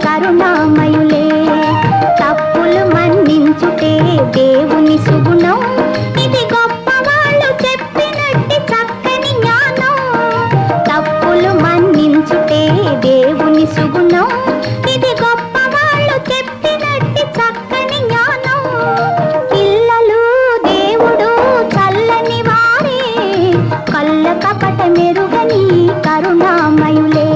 కరుణామయులే. తప్పులు మన్నించుటే దేవుని సుగుణం, ఇది గొప్పవాళ్ళు చెప్పినట్టి చక్కని జ్ఞానం. తప్పులు మన్నించుటే దేవుని సుగుణం, ఇది గొప్పవాళ్ళు చెప్పినట్టి చక్కని జ్ఞానం. పిల్లలు దేవుడు చల్లని వారే, కళ్ళ కపట మెరుగని కరుణామయులే.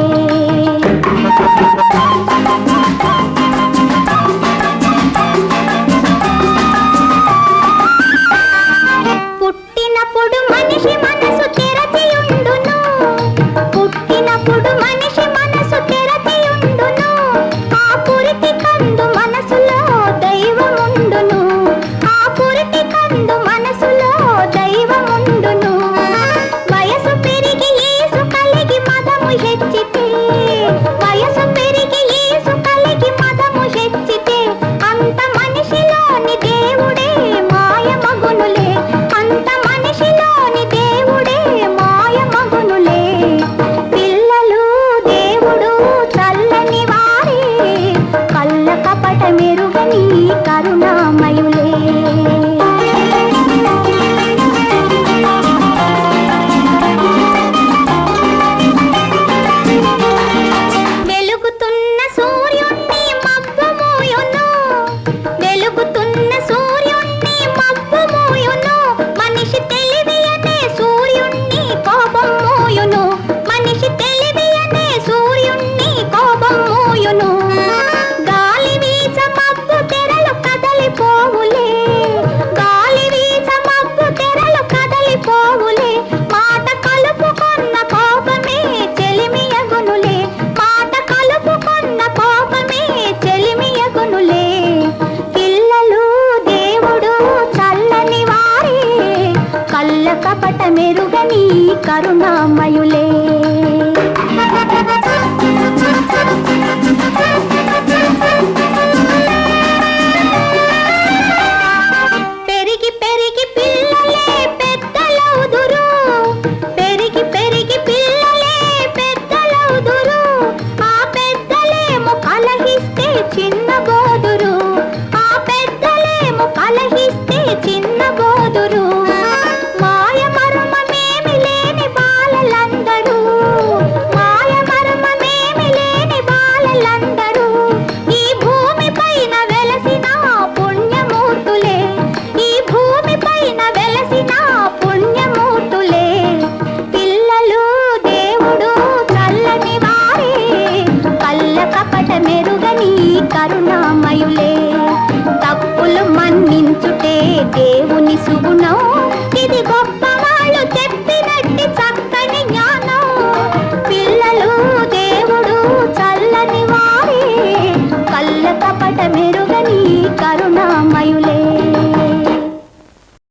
పుట్టినప్పుడు మనిషి మనసు తెరచియుండును, పుట్టినప్పుడు మనిషి మనసు తెరచియుండును. ఆ పురిటి కందు మనసులో దైవముండును, ఆ పురిటి కందు మనసులో దైవముండును. వయసు పెరిగి యేసు కలిగి మదము హెచ్చితే, వయసు పెరిగి యేసు కలిగి మదము హెచ్చితే, అంత మనిషిలోని దేవుడే మాయమగునులే, అంత మనిషిలోని దేవుడే మాయమగునులే. పిల్లలు దేవుడు చల్లని వారే, కళ్ళ కపట మెరుగని కరుణామయులే. వెలుగుతున్న సూర్యుణ్ణి మబ్బు మోయును, వెలుగుతున్న సూర్యుణ్ణి మబ్బు మోయును. మనిషి తెలివి అనే సూర్యుణ్ణి కోపం మోయును, మనిషి తెలివి అనే సూర్యుణ్ణి కోపం మోయును. గాలి వీచ మబ్బు తెరలు కదలిపోవులే, గాలి వీచ మబ్బు తెరలు కదలిపోవులే. మాట కలుపుకొన్న కోపమే చెలిమియగునులే, మాట కలుపుకొన్న కోపమే చెలిమియగునులే. పిల్లలు దేవుడు చల్లని వారే, కళ్ళ కపట మెరుగని కరుణామయులే. పెరిగి పెరిగి పిల్లలే పెద్దలవుదురు, పెరిగి పెరిగి పిల్లలే పెద్దలవుదురు. ఆ పెద్దలేమో కలహిస్తే చిన్న